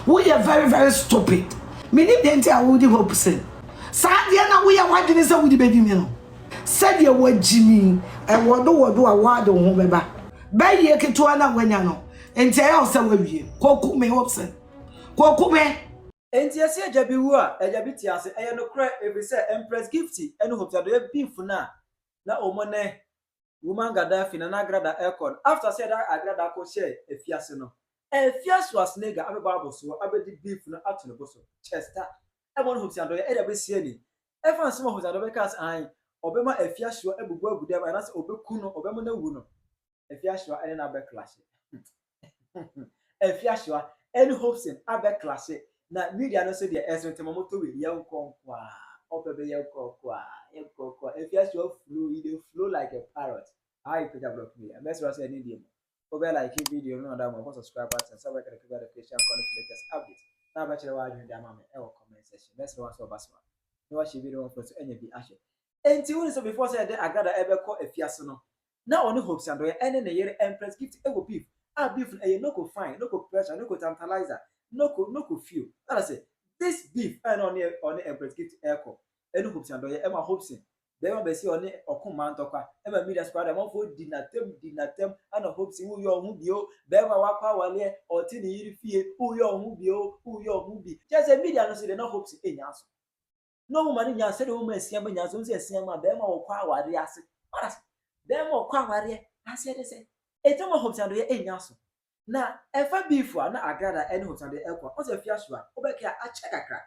We are very, very stupid. Meaning the entire woody hope say. Sadiana, we are watching this with the baby meal. Said your word, Jimmy, and what do a word on Webber. By ye Kituana when you know, and tell us with you. Koku me hopes. Koku me. And yes, Jabiwa, a Jabitias, and no cry every say Empress Gifty, and hope that they beef for now. Na omone woman Gaddafi na nagrada aircon after said I agrada ko share a fiasino. A fias was nigga abe bible so abedi beef na atono boso. Chester. I want hope sando e be sieni. Everyone some hope sando be cast an obema a fiasio ebugu agude and as obeku no obema na wu no. A fiasio and na be clash. A fiasio any hopes in abe clash. Na media no say the essence momoto we yan konkwa. Opebe yan konkwa. If you actually flow, you flow like a parrot. I could have blocked me. And that's what I said in India. Over like a video, no doubt, my subscribe button, so I can get the Christian latest updates. Now, bachelor, why you damn me? Our comment section. That's one so bas one. No, watch the video for any be ashes. And two so before said I got ever call a fiasco. Now, only hopes and and in the year Empress gift ever beef. Our beef, a no go fine, no go pressure, no go tantalizer, no go feel. And I say, this beef and on the Empress gift echo. Enu hopes and Emma hopes in. They will be see on it or command toka. Emma media squad, I want for dinatem, and a hopes in who your mubio, Bema wapa wale, or tini fee, who your mubio, who your movie. Just a media no say they no hopes in Yas. No money, Yan said, woman, Siama Yazun, Siama, Bema or Qua, Rias. Bema or Qua, I said, I said, a time of hopes and the Yasu. Now, if I be for an agrada and hopes and the airport, what's a fiasco, Obeka, I check a crack.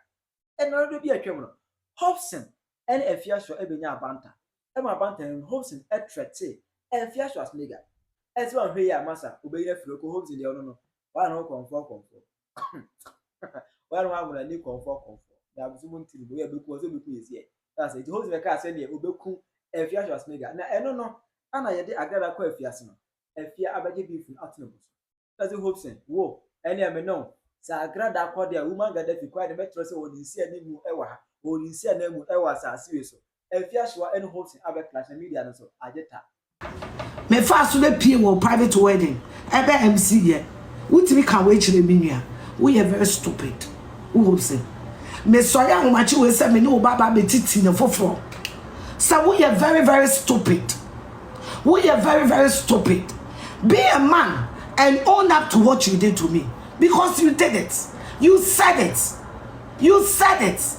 And not be a criminal. Hobson and a fiasco ebenya banta. Emma banta and Hobson a threat say, and fiasco as nigger. As one here, massa, obey the floco hopes in the honor. One no comfort. One one will need comfort. There was someone to be because is here. That's it. Holds the car said, Obeku, and fiasco as nigger. Now, I don't know. And I did a grada quite fiasco. And fear abaji beef in Atinobus. That's a Hobson. Whoa, any I may know. Sa grada called their woman got that quite a metro so when you see a new ewa. Or you see a name was a serious. If you are any hopes in other class and media, and so I did that. Me fast to the PO private wedding. Ebe MC ye. We can wait to the minia. We are very stupid. Who hopes it? Me sorry how much you say me no baba me titi no fofo. So we are very, very stupid. We are very, very stupid. Be a man and own up to what you did to me. Because you did it. You said it. You said it.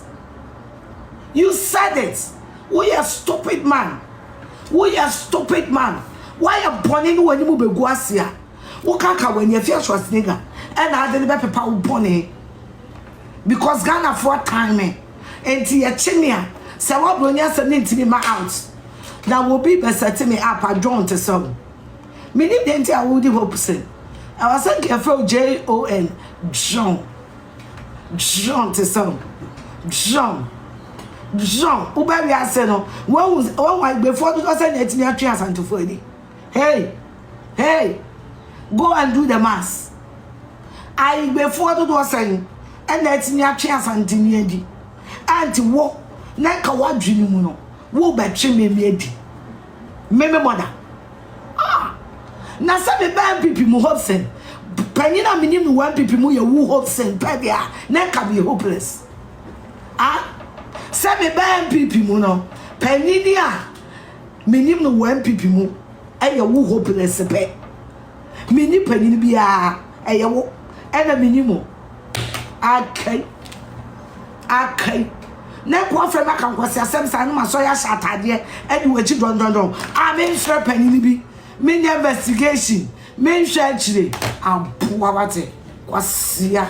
You said it. We are stupid man. We are stupid man. Why are born when you move a guasia? What can't when you feel was nigga? And I didn't be power bonny. Because Ghana for time. And tia chimia. So what when you send to me my house? That will be better to me up. I drawn to some. Meaning the entire woody hoping. I was thinking from Jon. John to some. John. Ubabi aseno. One before the send it near chance and to Freddy. Hey, go and do the mass. I before the door saying, and that's near chance and Tiniedi. And walk, Naka what dream muno. Wo betray me medi. Meme mother. Na sabe ban pipi mu Hobson. Penina minim one pipi mu ye wu Hobson pebia. Naka be hopeless. Sabe ban pipi mu no. Penini a minim no one pipi mu. Eye wu hopeless pe. Mini penini bia eye wo. Ena minimo. Akai. Na kwa fe maka nkwasi asem sa no maso ya shatade e di wachi don. Amen sure penini bi. Mini investigation. Men share chire. Aboa wate. Kwasia.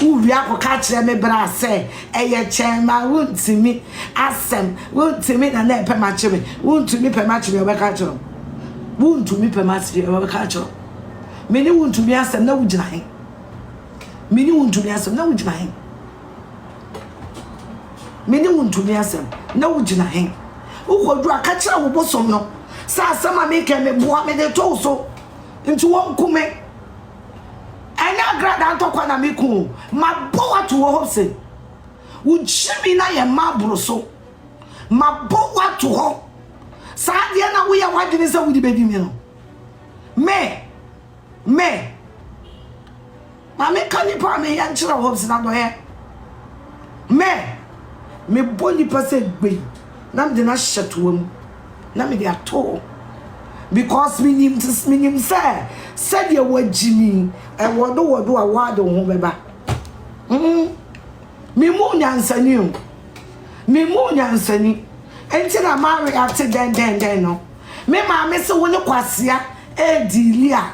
Uwi akoka kire me bra se eye chema wuntimi asem wuntimi na na pema chire. Wuntimi pema chire obeka chiro. Wuntimi pema chire obeka chiro. Mini wuntumi asem na wugina hen. Mini wuntumi asem na wugina hen. Mini wuntumi asem na wugina hen. Ukodu akachira wo bosom no. Sa asem ameke me boa me de to so. Nti won kume. Anya grada ntokwa na meku. Ma boa to wo hose. Unchimi na ye mabro so. Ma boa to ho. Sa de na wo ye wadwene se wo di bedi mi no. Me Mama can you pa me yan chira hopes na do he. Me boni pese gbe. Na me de na hyeto am. Na me de ato. Because minim say said you were Jimmy and what do a word on Hobeba. Me moon answer me moon answer ni. Until I marry after then no. Me mamma so when you kwasia dilia.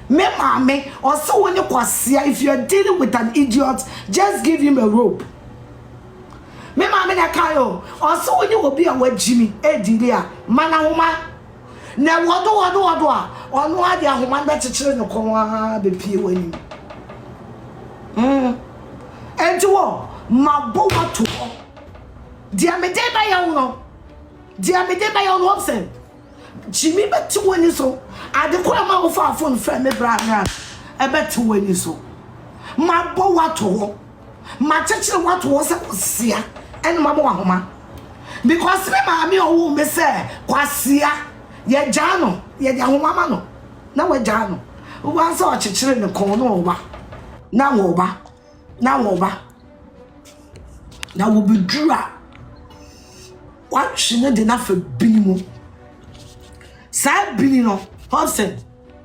Me mamma or so when you kwasia if you are dealing with an idiot, just give him a rope. Me mamma na kayo or so when you will be a word Jimmy dilia. Mana woman. Na wodo a ono ade ahoma be chechire ne konwa be pie wani enti wo mabo wato dia me de ba ya no option Jimmy beti wani so ade ko ma wo fa phone frɛ me bra e beti wani so mabo wato ma chechire wato se kwasia ene mabo ahoma because me ma me owo me se kwasia ye jano ye ahoma no na we jano wo ansa o chechire ne kon no oba na wo ba na wo bedura wa hwene de na fa binimu sa bini no Hobson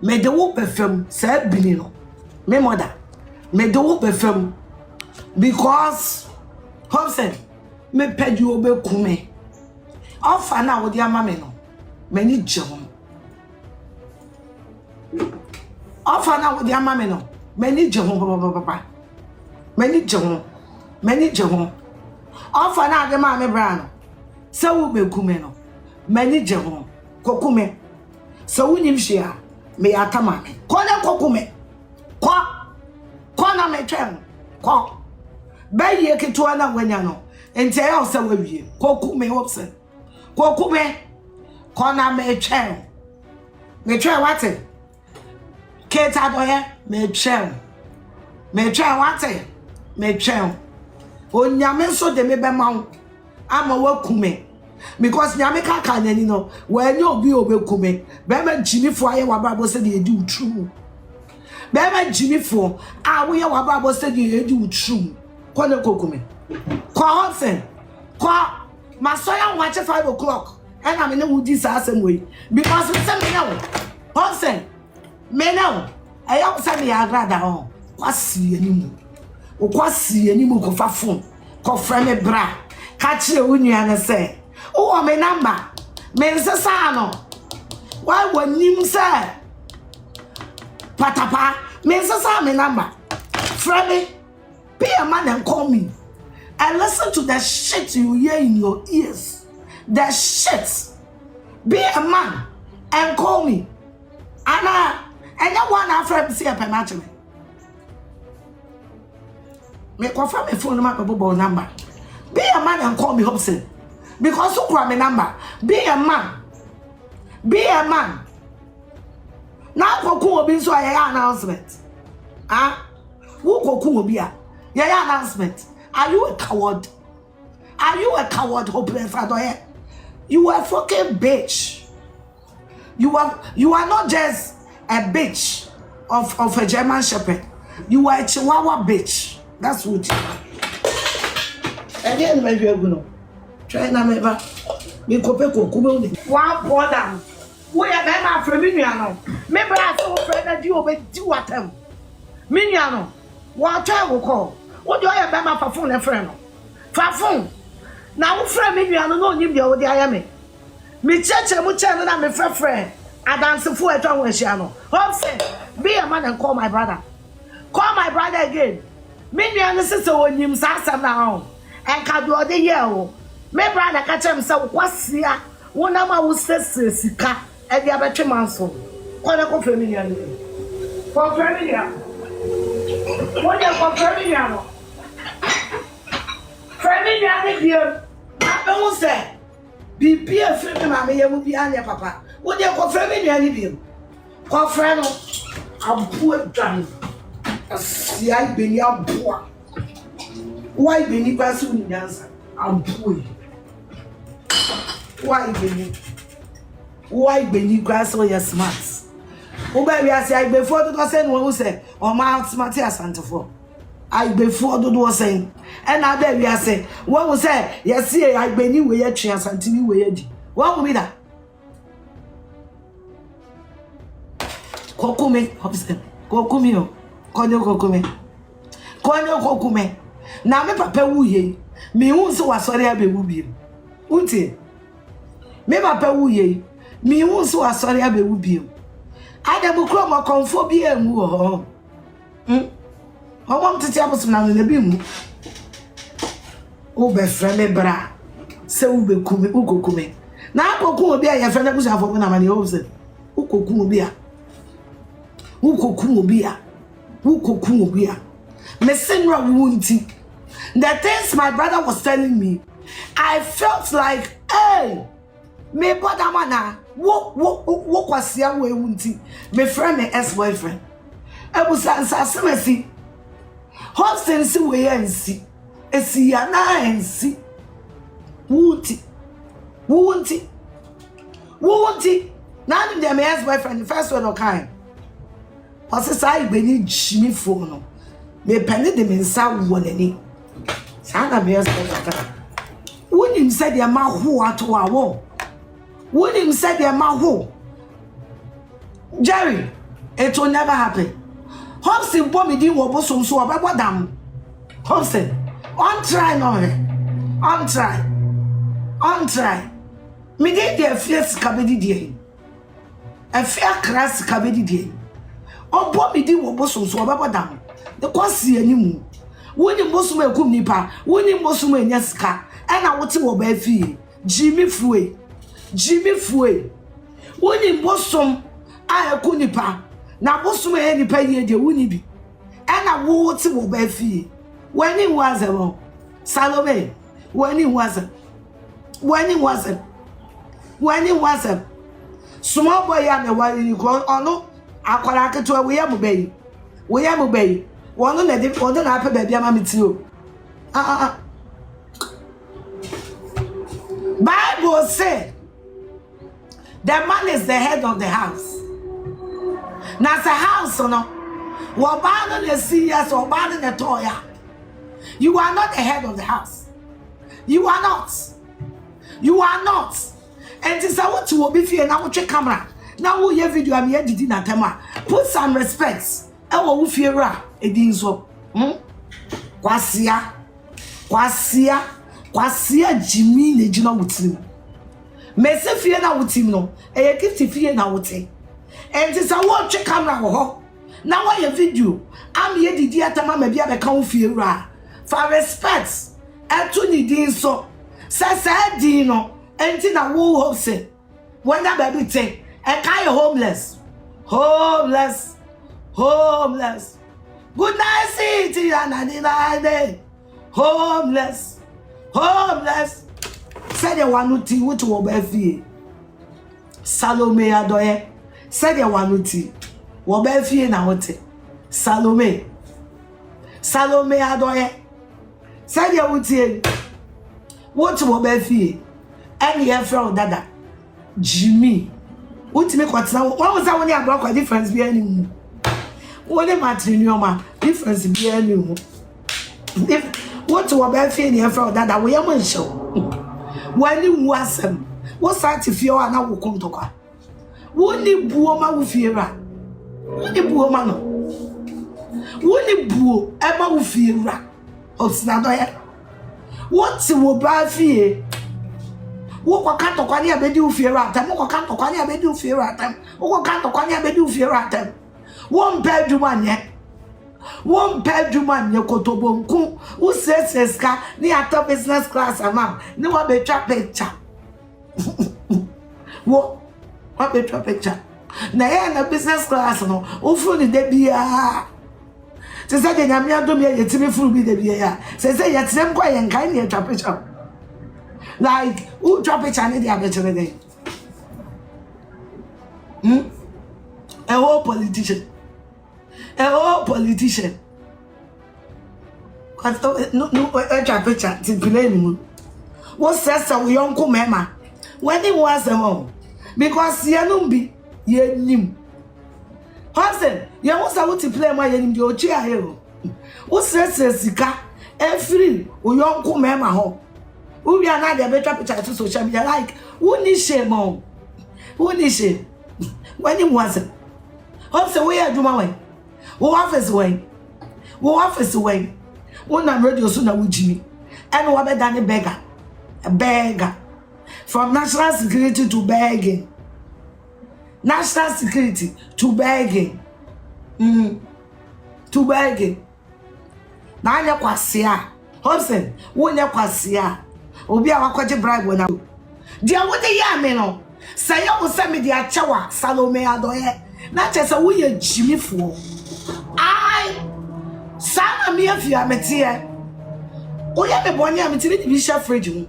me de wo perfem sa bini no me mother me de wo perfem because Hobson me pedi obe kume ofa na wo di amame no many jehom ofa na wo di amame no many jehom papa many jehom ofa na de ma me bra no se wo be kume no many jehom kokume se wo nim hia me atama me ko na kokume ko na me twem ko ba ye keto na wanya no ente ya se wa wie kokume Hobson kokume kona me twem wate keta doye me twem wate me twem onyame so de me be ma ama wakume because nyame kaka nani no wanya obi obekume be ma jinifo aye wababo se de edi utru be ma jinifo awo ye wababo se de edi utru kona kokume kwa Hobson kwa masoya wache 5 o'clock and I'm in the same way because we send me now. Hobson, me now. I am sending a grada on. Quasi anymore. O quasi anymore go for phone. Go friend me bra. Catch the union and say, oh, my number. Me sano. Why when you say Patapa? Me sa me number. Friend me. Be a man and call me. And listen to the shit you hear in your ears. The shit. Be a man and call me. Anna, and you want our friend to see a penalty. Me confirm my phone number. Be a man and call me Hobson. Because who call me number? Be a man. Now Koku will be so a announcement. Who Koku will be a announcement? Are you a coward? Hopeless Adoye? You are a fucking bitch. You are not just a bitch of a German Shepherd. You are a Chihuahua bitch. That's what you are. And then maybe you're going to try na meva. Me kope kokube. One border. We are my friend Miniano. Maybe I saw a friend that you obey do at them. Miniano. What time will call? What do I have my phone and friend? Phone. Now, friend, maybe I don't know you the old Diame. Me church and channel and my friend. I dance for a tongue with Shano. Hobson, be a man and call my brother. Call my brother again. Maybe I sister when you sasa now. And can do the year. My brother catch himself was here. One of my Sika and the other Chimanso. Call a confirmation. Confirmation. What are confirmation? Friend, here. I don't say. Be a friend, mamma, you will be on your papa. What you confirm in any deal? Call friend, I'm poor done. See, I've been your poor. Why be you person answer? I'm poor. Why be you grass or your smarts? Oh, baby, I say, before the person who say, or my Matia Santafo. I before the door saying, and I bet we are saying, what was say, yes, I been you way a chance until you were. What will be that? Kokume, Hobson, Kokumio, Konyo Kokume. Now me papa wuye, me unso wasori abe wubi. Unti. Me papa wuye, me unso wasori abe wubi. Adamu kro mo konfo bi emu ho. Omom tete abosom na ne bi mu. O be frɛ me bra. Se u be kume, u kokume. Na akokun obi a ye frɛ na bushafo na mane o se. U kokun obi a. U kokun obi a. U kokun obi a. Me senra wunti. The things my brother was telling me, I felt like, hey, me brother mana, wo kwasia we wunti. Me friend me ex-boyfriend. I was asemesi. Hobson si we ensi. Esi ya na ensi. Wunti. Now I'm my ex-boyfriend, the first one okay. Ose sai gbeni jimi fo no. Me pene de mensa wonani. Sana be ex-boyfriend. Wonim said ya ma ho ato awo. Wonim said ya ma ho. Jerry, it will never happen. Hobson bo me din wo bosom so obebo dam. Hobson, on try no. On try. Me dey there fierce kabedi die. E fear crass kabedi die. Obo me din wo bosom so obebo dam. The kwasi animu. Woni bosom ekum nipa, woni bosom enya sika. E na wote wo ba fie. Jimmy Fue. Woni bosom a ekum nipa. Na bosom e nipa ye de woni bi. E na wote wo ba fie. When it was a Salome, when it was a small boy and while you call or no, I call I to a we am obey. One on the different apple baby, mammy too. Bible said the man is the head of the house. Now it's a house or no. What bad the serious or bad the toya. You are not the head of the house. You are not. And this I want to be fear now with your camera. Now we have video I'm here did na tema. Put some respects. I will fear edinso. Kwasia Jimmy ne jina wutim. Me se fear na wutim no. E gift fear na wutim. And this I want your camera ho. Now I have video. I'm here did atama me bia be kan fear. For respect, and to need so. Say Dino, and na woo hope say. When that baby say, and kind of homeless. Good night, city, and I homeless. Said the one who tea, which will be fee. Salome Adoye. Said the one who tea. Will be fee now. Salome Adoye. Said you would say, what will be fee? And you have from Dada Jimmy. What make what's now? What was that when you broke a difference be any? What a matrinioma difference be any? If what will be fee in from Dada, we are show. When you was him, what's that if you are now come to her? Won't you woman with fear? Won't you woman? Won't you boo Emma with fear? What will buy fear? What can't Okwani bedu fear at them? What can't Okwani bedu fear at them? What can't Okwani bedu fear at them? One bedroom yet. One bedroom and Yokotobonku, who says, near top business class, a man, no one be trap picture. What be trap picture? Now, business class, no, who fully de be say say the nyame adom ye yetimi furu bi de bi ya say say yetem kwa ye nkan ne atwa picture like who drop picture ne dia picture dey a whole politician cause no atwa picture ti play ni mu what says we yonko mema when he was because ye no bi ye nim Hobson ye wo sa wo ti play ma ye nim de ochi ahe o wo sese sika every wo yonko mema ho wo wi ana de betwa picture to social media like wo ni shame o wo ni shame wani mwase ho se wo ye adwuma wen wo office wen wo na radio so na wo jimi and wo be dane beggar from national security to begging to begging na anya kwase a Hobson wo nya kwase a obi a wakoje bribe na dia wo de ya me no say you say me dia chewa Salome Adoye na che say wo ye jimifo ai sana me afia metie o ye me boni am ti bi share fridge mu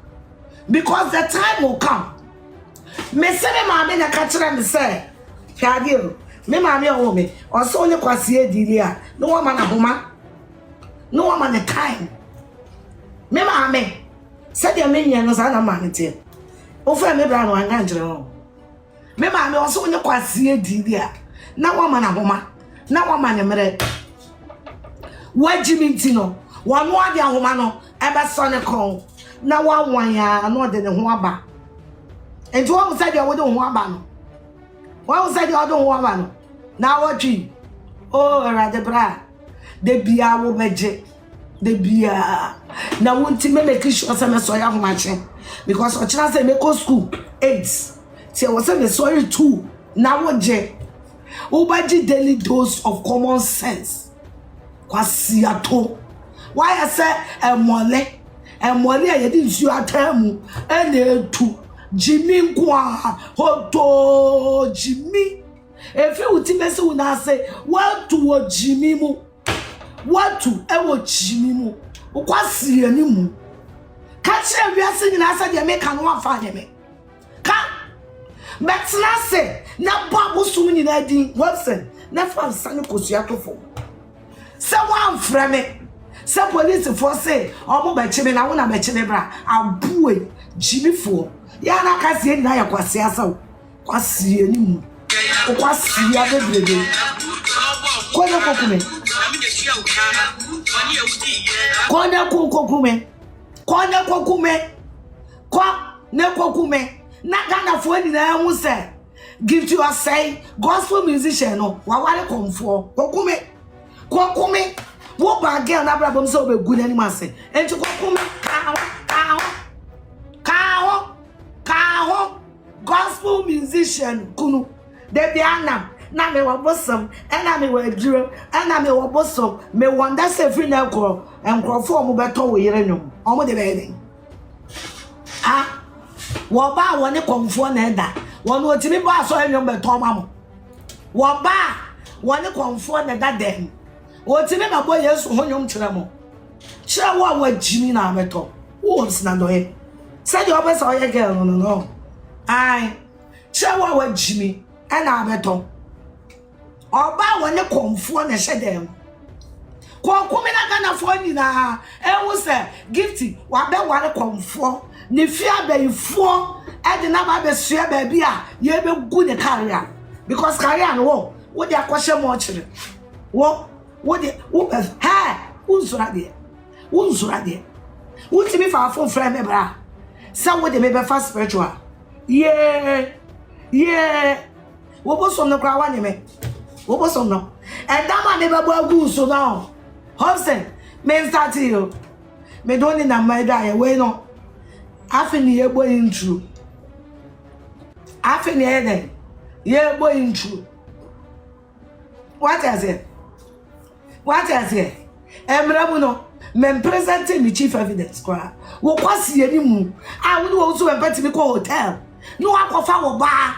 because the time will come me say me ma me na ka kire me say fiadio me ma me o me o so onye kwase edili a no wa ma na homa no wa ma na time me ma me say dia me nya no sa na ma ntie o fa me bra no anga njire ho me ma me o so onye kwase edili a na wa ma na homa na wa ma na mere wajimi ntino wanu ade ahoma no ebe so ne kon na wa wan ya no de ne ho aba enti wo say dia wo de ho aba no wo say dia wo de ho aba no na wo twi o rade bra de bia wo beje de bia na wonti me make sure say me so ya homa che because o chira say me go school 8 ti wo say me sorry 2 na wo je wo baji daily dose of common sense kwasi ato why I say emole e yedi nsu atamu ene etu jimi nkwa hoto jimi efi utimesi una say watu wo jimi mu watu ewo jimi mu kwasi ani mu ka kire wiase nyina asa de me ka no afa de me ka betna say na babu sum nyina din Watson na fa sanu kosua to fo se wan frame se police for say omo be chime na wona be chime bra abue jimifo ya na ka sie na ya kwase asa kwase ani mu kwase ya bebrebe kona kokume na Ghana fo ni na hu se give to us say gospel musician no wa ware komfo kokume wo ba girl na bra bom so be good ani mase enti kokume ka gospel musician kunu de biana na me wo bosom na me wo aduro na me wo bosom me wonder say free na ko enkrofo mo beto wo yere nwom omo de be den wo ba wo ne komfo na eda wo no otimi ba so nwom beto mamo wo ba wo ne komfo na eda den otimi na boy Yesu ho nwom kire mo kire wo wa jimi na beto wo sina doye say the obese o ye girl no ai kire wo wa jimi na beto oba wo ne komfo na hyedem kokumi na Ghana fo nyina enwu se gifty wa be ware komfo ne fia bayifo e de na ba be sua ba bi a ye be gu ne career because career no wo de akwhye mo kire wo de wo be unzura de wo timi fa fo frame me bra sa wo de me be fast spiritual yeah wo bo som no kra wa ne me wo bo som no and that man never bo agu so now Hobson me start you me don't need na my die we no afini ye bo intro afini ye bo intro what is it emramu no me presenting the chief evidence kwa wo kwasi ani mu a wo wo so be pati mi ko hotel no akofa wo ba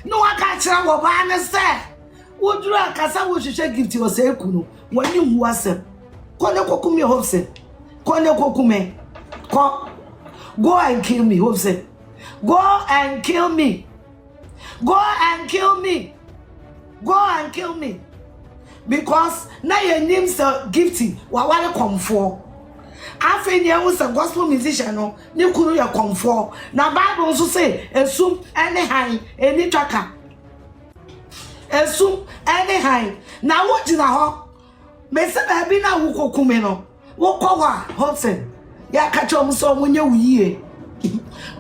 no aka kira wo ba ne se wo duru akasa wo hwehwe gift wo se ekunu wani hu asem kone kokume Hobson kone kokume go and kill me Hobson go and kill me because na your name so gifty wa wale komfo afi ni ehun se gospel musician no ni kunu ya komfo na Bible nso say esum ene han eni twaka Esum any high. Now what in a ho? Mesa baby na wuko kumeno. Woko wa Hudson. Ya catch on so when you ye.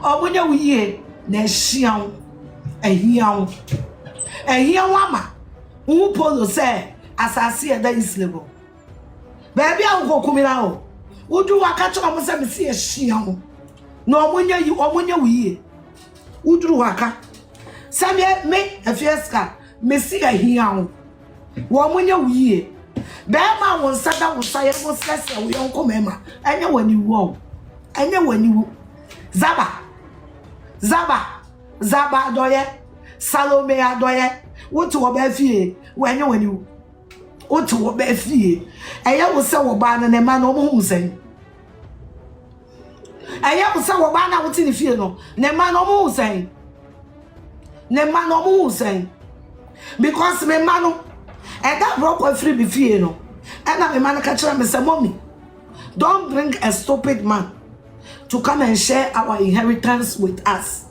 Or when you ye, ne shion. A here wama. Polo say, as I see a day slable. Baby, I'll go kumino. Would you catch on some see a shion? No, when you or when you ye. Would you waka? Some yet make a fiesta. Messi a here. One when you ye. Bama was sat down with Sire was less than we uncle Mema. I know when you won't. I know when you Zaba doye, Salome adoye. What to obey fee when you what to obey fee? I will sell a ban and a man who say. I will sell a ban out in the field. Ne man who say. Ne man who say. Because me mano. And that broke a free before no. And I'm a man catcher and say, Mommy, don't bring a stupid man to come and share our inheritance with us.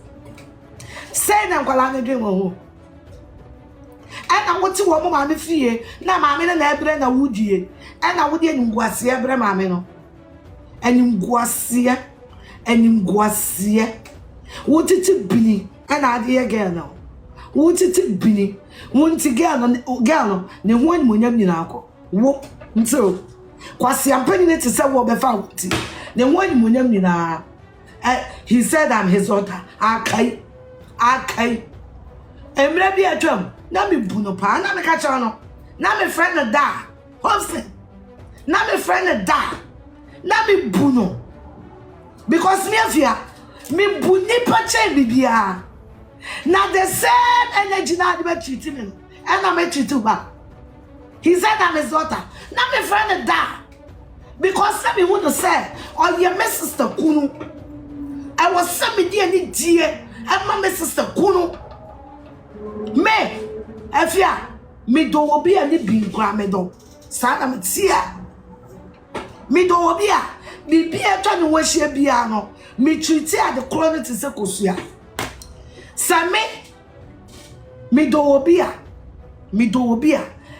Say them Kalani dream home. And I want to want mammy fear. Now, mammy and Ebra and Woody. And I would in Guasia Bramamino. And in Guasia and in Guasia. What it be? And I dear girl now. What it be? Won't girl, ne one when you know. Whoop, so. Quasi I'm penny to say what be found. Ne one when you know. He said, I'm his daughter. Okay. And maybe a drum. Now me buno pa, now me catch on. Now me friend a da. Hobson. Now me friend a da. Now me buno. Because me afia, me buni pache bibia. Now the same energy now be treating me. And I'm treating back. He said I'm his daughter. Now me friend a da. Because some me want to say, oh yeah, my sister Kunu. I was some dear dear. And my sister Kunu. Me, Efia, me do obi ani binkwa me do. Sana me tia. Me do obi a, me bia twa ne wahia bia no. Me treat a the chronic to se kosua. Same me do obi a,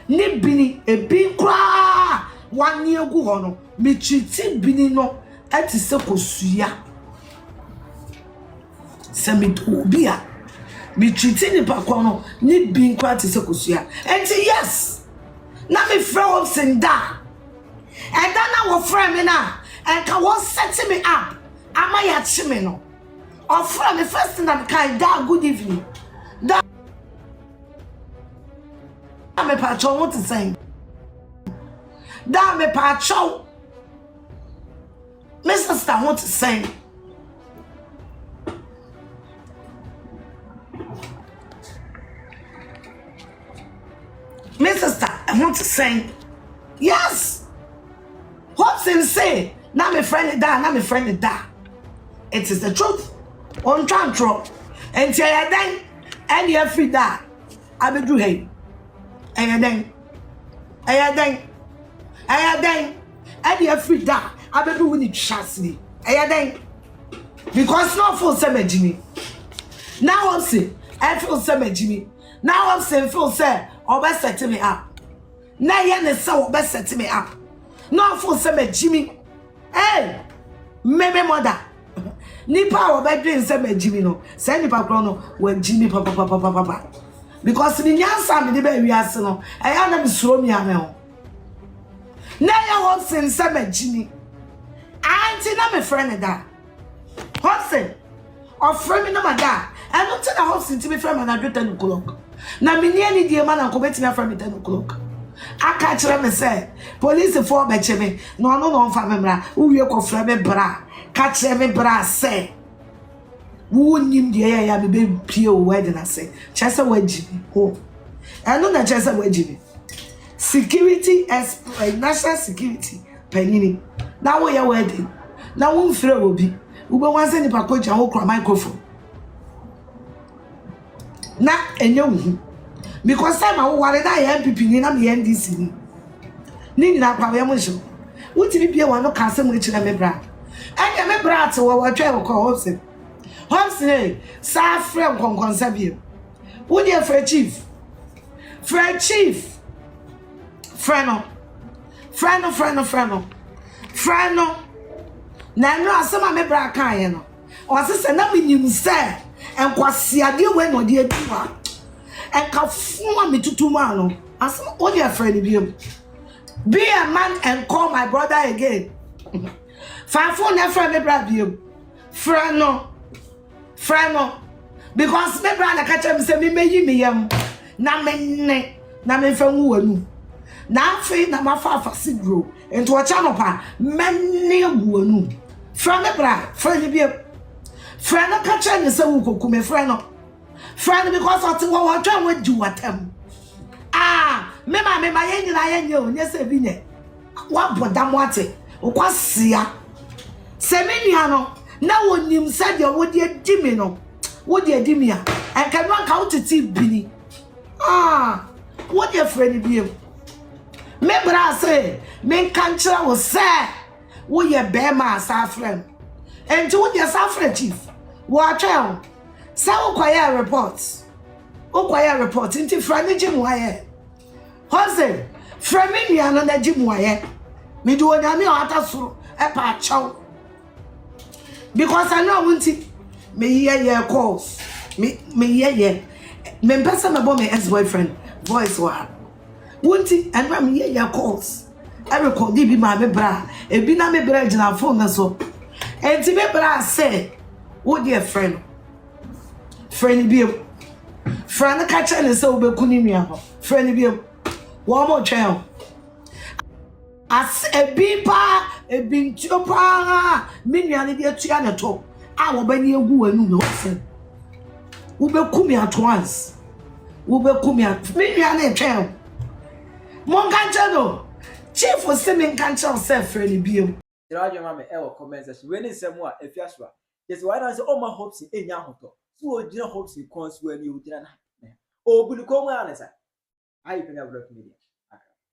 ne bini e binkwa wan ye gu ho no. Me treat bini no ati se kosua. Same do obi a me treating the pakono need being quite a secusia. And yes, now me friend sing da. And then I will friend me now. And can one set me up. Am I at Chimeno? Or friend me first thing I'm kind da good evening. Da me patron what to say. Da me patron. Mr. Star what to say. Mr. Star, I want to sing. Yes. What's in say? Now my friend da, now my friend da. It is the truth. On trantro. And till I then, and you free da. I be do hey. And then, and you free da. I be do when it chastity. And then, because no full summer Jimmy. Now I'm saying, I feel summer Jimmy. Now I'm saying, feel say. Or best set me up. Na yen is so best set me up. No for some Jimmy. Hey, maybe mother. Nipa or bedroom send Jimmy no. Send Nipa Chrono when Jimmy papa. Because the young son the baby has no. I am them slow me amel. Na ya Hudson send Jimmy. Auntie na me friend da. Hudson. Or friend me no mada. I don't tell the Hudson to be friend and I do 10 o'clock. Na me near ni die man an kobeti na from 10 o'clock. Aka kire me say police for beche me no fa me mra wo wie kofra me bra ka kire me bra say wo nim die ya me be pie o wedding na say chese wagini ho eno na chese wagini security as national security penini na wo ya wedding na wo mfre obi wo be wan say ni pakoja wo kra microphone na enye wu because time I worry that MPP ni na me NDC ni na kwa we mo so wutimi bia wa no ka asem we kire me bra anya me bra te wo twa wo ko Hobson sa frem konkon sabie wo dey for chief Friend chief. Friend. Na no asema me bra kan ye no. O se na me nim se enkwase ade we no de adua. Enka fun me tutuma no. Asema o de friend bi. Be a man and call my brother again. Fanfo na friend me bra bi. Friend no. Because me bra na ka chem se me meyi me yam. Na me fa wu anu. Na afi na mafa sigro ento ocha no pa menne wu anu. Friend me bra, friend bi. Friend no ka chem se wu koku me friend no. Friend because o ti wo twa wo di watam. Me ma yen na yen yo nye se bi ne. Wa boda mo ate. O kwasia. Se me nua no na wonim se de wo de di me no. Wo de di me a. Enka no anka wo titi bini. Wo de friend bi em. Me bra say, me kanchira wo say, wo ye be ma sa friend. Enti wo de sa friend chief. Wo atwa. Say wo kwaya reports. Wo kwaya report nti friend ji mo aye. Hose, friend me nua no na ji mo aye. Me do onyame o atasoro e pa chaw. Because I know wunti me ye calls. Me ye. Me pesa me bo me ex-boyfriend voice wa. Wunti and me ye calls. I record bi ma me bra. E bi na me bra jina phone na so. Enti me bra say, "Wo dear friend. Friend bi. Friend ka cha ne se wo be kuni nua ho. Friend bi. Wo mo twen. As a bipa, a binchopa, miniani de tia na to. I will be near woo and no sen. Ube kumi at once. Ube kumi at miniani trail. Monganchano, chief was sending cancer self friendly beam. Raja Mamma, our comments as winning somewhere if you are. Yes, why don't I say all my hopes in Yahoto? So, dear hopes in cons when you didn't have. Oh, but come on, I can have media.